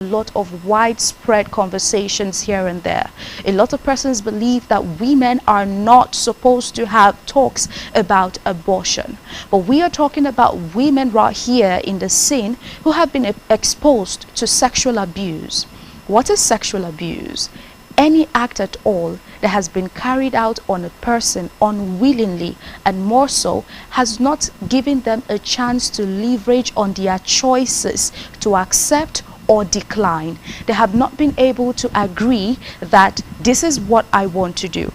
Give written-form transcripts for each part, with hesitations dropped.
lot of widespread conversations here and there. A lot of persons believe that women are not supposed to have talks about abortion. But we are talking about women right here in the scene who have been exposed to sexual abuse. What is sexual abuse? Any act at all that has been carried out on a person unwillingly, and more so has not given them a chance to leverage on their choices to accept or decline. They have not been able to agree that this is what I want to do.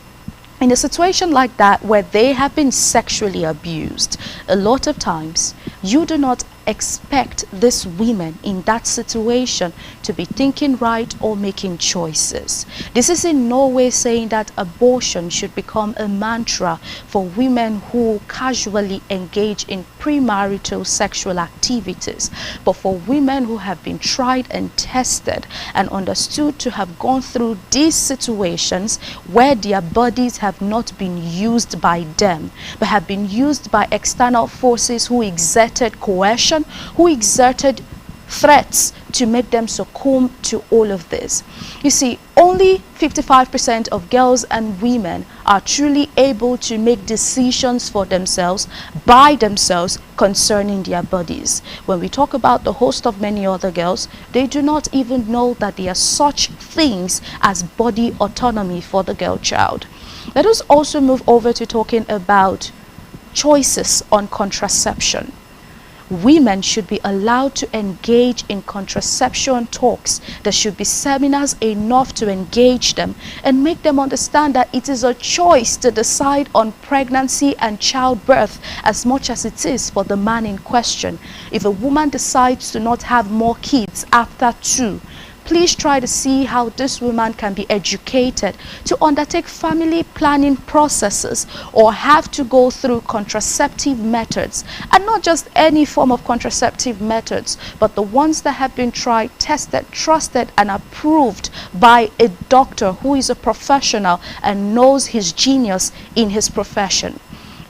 In a situation like that, where they have been sexually abused, a lot of times you do not expect these women in that situation to be thinking right or making choices. This is in no way saying that abortion should become a mantra for women who casually engage in premarital sexual activities, but for women who have been tried and tested and understood to have gone through these situations where their bodies have not been used by them, but have been used by external forces who exerted coercion, who exerted threats to make them succumb to all of this. You see, only 55% of girls and women are truly able to make decisions for themselves, by themselves, concerning their bodies. When we talk about the host of many other girls, they do not even know that there are such things as body autonomy for the girl child. Let us also move over to talking about choices on contraception. Women should be allowed to engage in contraception talks. There should be seminars enough to engage them and make them understand that it is a choice to decide on pregnancy and childbirth as much as it is for the man in question. If a woman decides to not have more kids after 2, please try to see how this woman can be educated to undertake family planning processes or have to go through contraceptive methods, and not just any form of contraceptive methods, but the ones that have been tried, tested, trusted, and approved by a doctor who is a professional and knows his genius in his profession.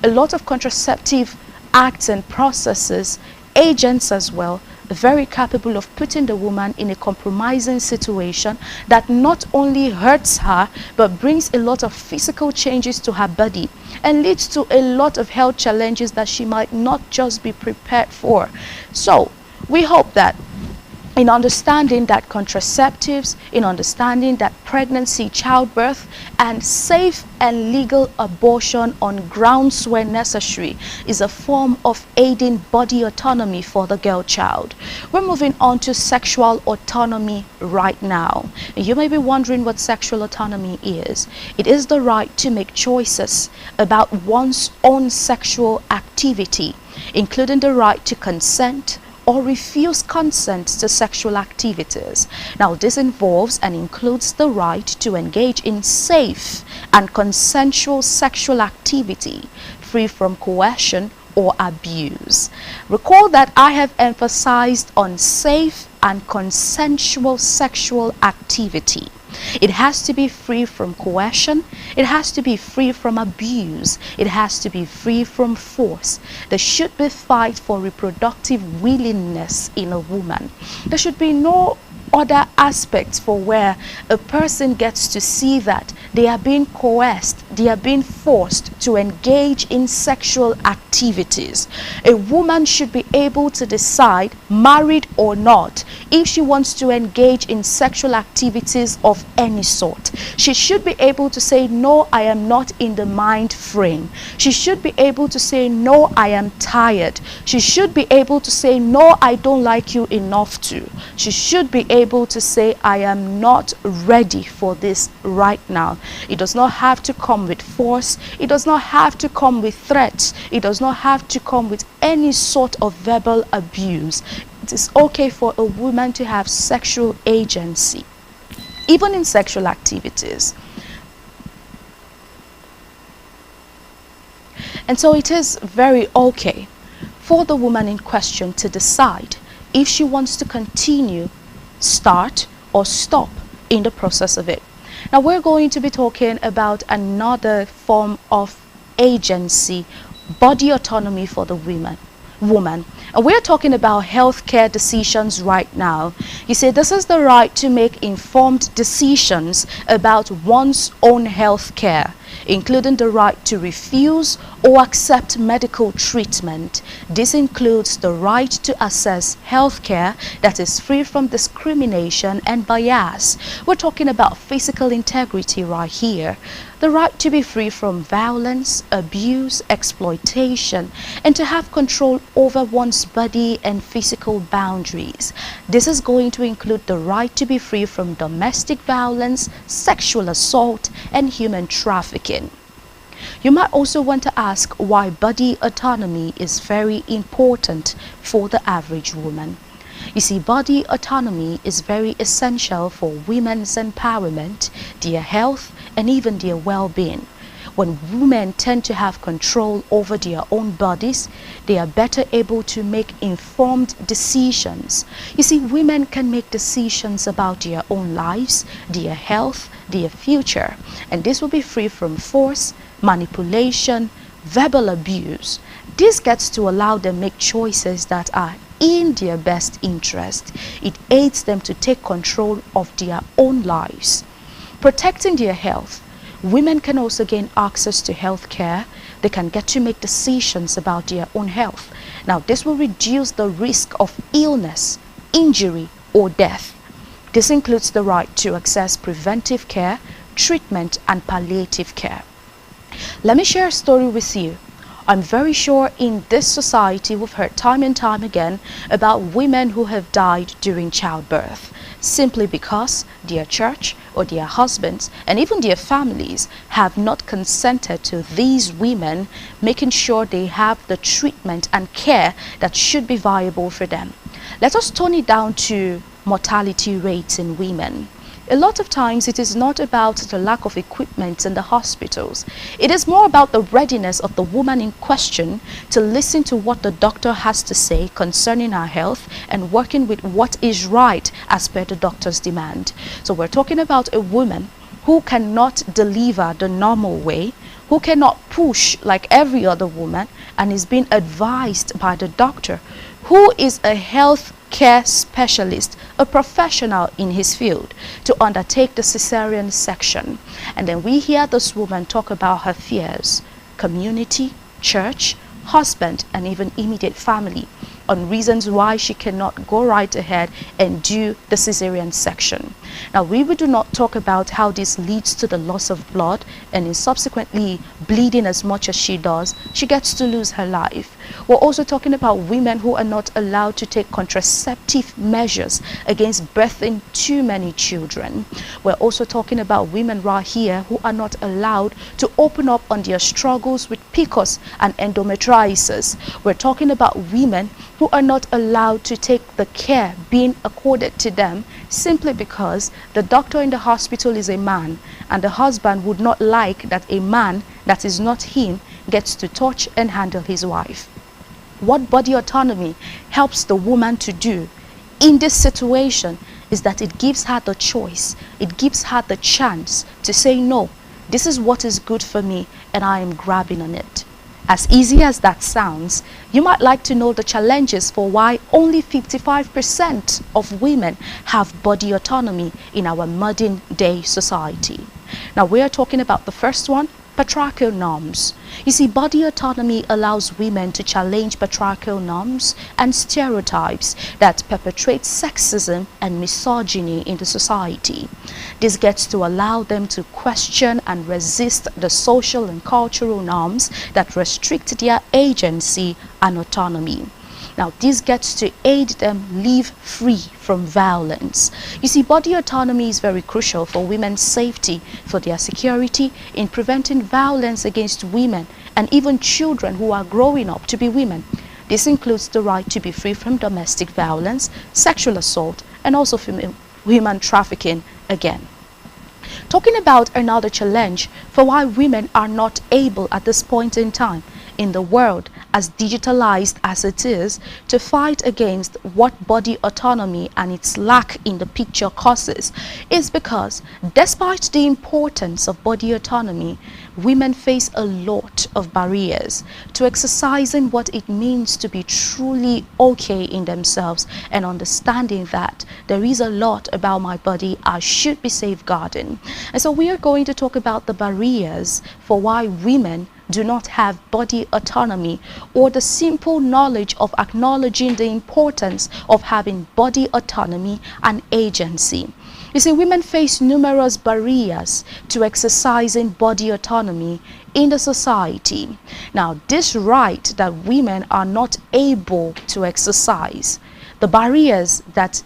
A lot of contraceptive acts and processes, agents as well, very capable of putting the woman in a compromising situation that not only hurts her but brings a lot of physical changes to her body and leads to a lot of health challenges that she might not just be prepared for. So we hope that in understanding that contraceptives, in understanding that pregnancy, childbirth, and safe and legal abortion on grounds where necessary is a form of aiding body autonomy for the girl child. We're moving on to sexual autonomy right now. You may be wondering what sexual autonomy is. It is the right to make choices about one's own sexual activity, including the right to consent or refuse consent to sexual activities. Now, this involves and includes the right to engage in safe and consensual sexual activity, free from coercion or abuse. Recall that I have emphasized on safe and consensual sexual activity. It has to be free from coercion. It has to be free from abuse. It has to be free from force. There should be fight for reproductive willingness in a woman. There should be no other aspects for where a person gets to see that they are being coerced, they are being forced to engage in sexual activities. A woman should be able to decide, married or not, if she wants to engage in sexual activities of any sort. She should be able to say, no, I am not in the mind frame. She should be able to say, no, I am tired. She should be able to say, no, I don't like you enough to. She should be able to say, I am not ready for this right now. It does not have to come with force. It does not have to come with threats. It does not have to come with any sort of verbal abuse. It is okay for a woman to have sexual agency, even in sexual activities. And so it is very okay for the woman in question to decide if she wants to continue, start, or stop in the process of it. Now we're going to be talking about another form of agency, body autonomy for the women. woman. And we're talking about healthcare decisions right now. You see, this is the right to make informed decisions about one's own health care, including the right to refuse or accept medical treatment. This includes the right to access healthcare that is free from discrimination and bias. We're talking about physical integrity right here. The right to be free from violence, abuse, exploitation, and to have control over one's body and physical boundaries. This is going to include the right to be free from domestic violence, sexual assault, and human trafficking. You might also want to ask why body autonomy is very important for the average woman. You see, body autonomy is very essential for women's empowerment, their health, and even their well-being. When women tend to have control over their own bodies, they are better able to make informed decisions. You see, women can make decisions about their own lives, their health, their future, and this will be free from force, manipulation, verbal abuse. This gets to allow them make choices that are in their best interest. It aids them to take control of their own lives. Protecting their health. Women can also gain access to health care. They can get to make decisions about their own health. Now, this will reduce the risk of illness, injury, or death. This includes the right to access preventive care, treatment, and palliative care. Let me share a story with you. I'm very sure in this society we've heard time and time again about women who have died during childbirth, simply because their church or their husbands and even their families have not consented to these women making sure they have the treatment and care that should be viable for them. Let us tone it down to mortality rates in women. A lot of times it is not about the lack of equipment in the hospitals. It is more about the readiness of the woman in question to listen to what the doctor has to say concerning her health and working with what is right as per the doctor's demand. So we're talking about a woman who cannot deliver the normal way, who cannot push like every other woman, and is being advised by the doctor, who is a health care specialist, a professional in his field, to undertake the cesarean section. And then we hear this woman talk about her fears, community, church, husband, and even immediate family, on reasons why she cannot go right ahead and do the cesarean section. Now, we do not talk about how this leads to the loss of blood and is subsequently bleeding as much as she does. She gets to lose her life. We're also talking about women who are not allowed to take contraceptive measures against birthing too many children. We're also talking about women right here who are not allowed to open up on their struggles with PCOS and endometriosis. We're talking about women who are not allowed to take the care being accorded to them simply because the doctor in the hospital is a man, and the husband would not like that a man that is not him gets to touch and handle his wife. What body autonomy helps the woman to do in this situation is that it gives her the choice, it gives her the chance to say, no, this is what is good for me and I am grabbing on it. As easy as that sounds, you might like to know the challenges for why only 55% of women have body autonomy in our modern day society. Now, we are talking about the first one, patriarchal norms. You see, body autonomy allows women to challenge patriarchal norms and stereotypes that perpetrate sexism and misogyny in the society. This gets to allow them to question and resist the social and cultural norms that restrict their agency and autonomy. Now, this gets to aid them live free from violence. You see, body autonomy is very crucial for women's safety, for their security, in preventing violence against women and even children who are growing up to be women. This includes the right to be free from domestic violence, sexual assault, and also human trafficking again. Talking about another challenge for why women are not able at this point in time in the world as digitalized as it is, to fight against what body autonomy and its lack in the picture causes is because despite the importance of body autonomy, women face a lot of barriers to exercising what it means to be truly okay in themselves and understanding that there is a lot about my body I should be safeguarding. And so we are going to talk about the barriers for why women do not have body autonomy, or the simple knowledge of acknowledging the importance of having body autonomy and agency. You see, women face numerous barriers to exercising body autonomy in the society. Now, this right that women are not able to exercise, the barriers that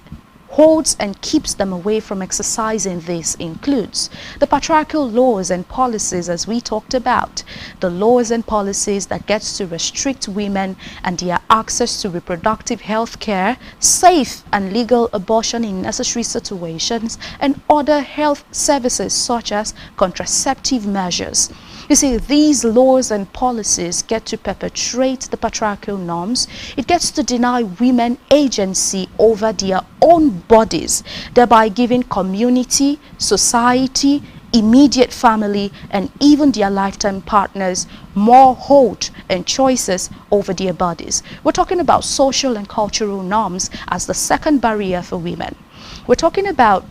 holds and keeps them away from exercising this includes the patriarchal laws and policies, as we talked about, the laws and policies that gets to restrict women and their access to reproductive health care, safe and legal abortion in necessary situations, and other health services such as contraceptive measures. You see, these laws and policies get to perpetuate the patriarchal norms. It gets to deny women agency over their own bodies, thereby giving community, society, immediate family, and even their lifetime partners more hold and choices over their bodies. We're talking about social and cultural norms as the second barrier for women. We're talking about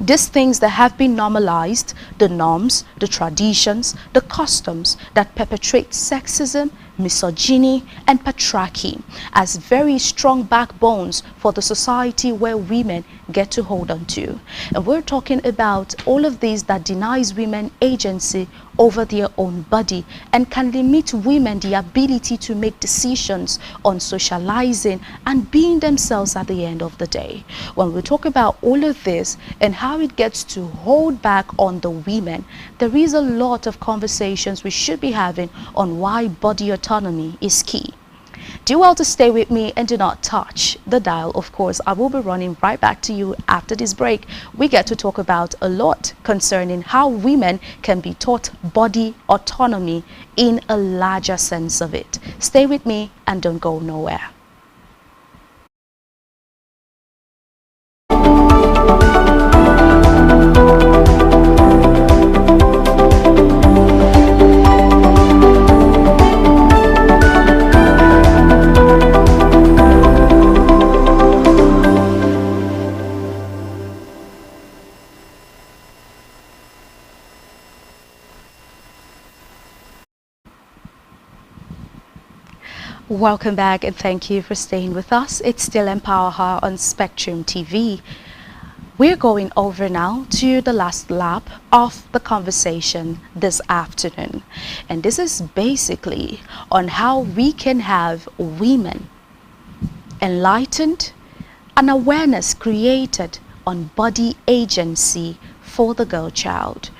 these things that have been normalized, the norms, the traditions, the customs that perpetrate sexism, misogyny, and patriarchy as very strong backbones for the society where women get to hold on to. And we're talking about all of these that denies women agency over their own body and can limit women the ability to make decisions on socializing and being themselves at the end of the day. When we talk about all of this and how it gets to hold back on the women, there is a lot of conversations we should be having on why body autonomy is key. Do well to stay with me and do not touch the dial. Of course, I will be running right back to you after this break. We get to talk about a lot concerning how women can be taught body autonomy in a larger sense of it. Stay with me and don't go nowhere. Welcome back and thank you for staying with us. It's still Empower Her on Spectrum TV. We're going over now to the last lap of the conversation this afternoon. And this is basically on how we can have women enlightened and awareness created on body agency for the girl child.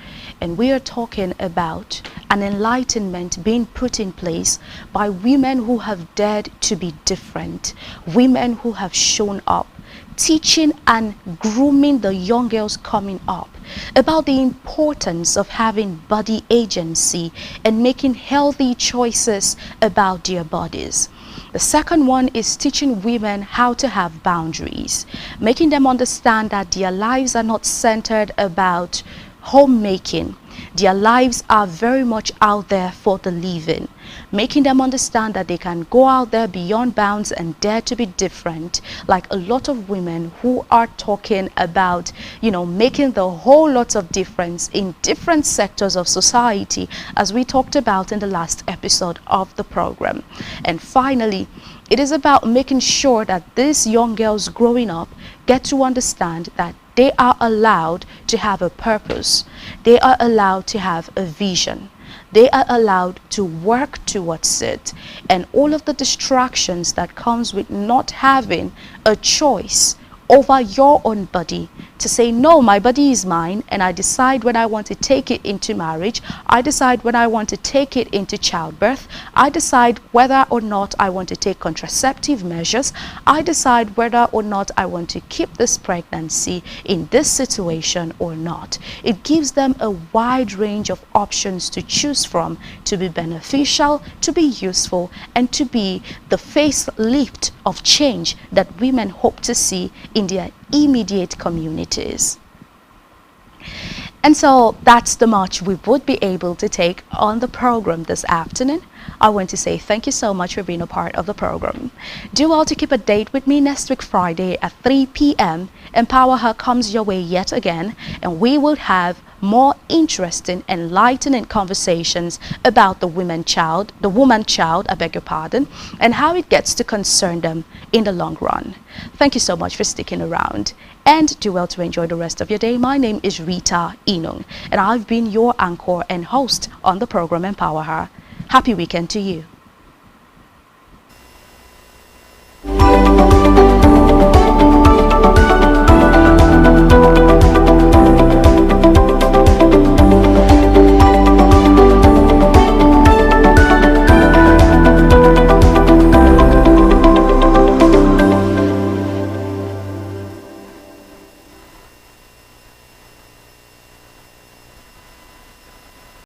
And we are talking about an enlightenment being put in place by women who have dared to be different, women who have shown up, teaching and grooming the young girls coming up about the importance of having body agency and making healthy choices about their bodies. The second one is teaching women how to have boundaries, making them understand that their lives are not centered about homemaking. Their lives are very much out there for the living, making them understand that they can go out there beyond bounds and dare to be different, like a lot of women who are talking about, making the whole lot of difference in different sectors of society, as we talked about in the last episode of the program. And finally, it is about making sure that these young girls growing up get to understand that they are allowed to have a purpose. They are allowed to have a vision. They are allowed to work towards it. And all of the distractions that comes with not having a choice over your own body, to say, no, my body is mine, and I decide when I want to take it into marriage. I decide when I want to take it into childbirth. I decide whether or not I want to take contraceptive measures. I decide whether or not I want to keep this pregnancy in this situation or not. It gives them a wide range of options to choose from, to be beneficial, to be useful, and to be the facelift of change that women hope to see in their immediate communities. And so that's the much we would be able to take on the program this afternoon. I want to say thank you so much for being a part of the program. Do well to keep a date with me next week Friday at 3 p.m. Empower Her comes your way yet again, and we will have more interesting, enlightening conversations about the woman child, I beg your pardon, and how it gets to concern them in the long run. Thank you so much for sticking around, and do well to enjoy the rest of your day. My name is Rita Inung, and I've been your anchor and host on the program Empower Her. Happy weekend to you.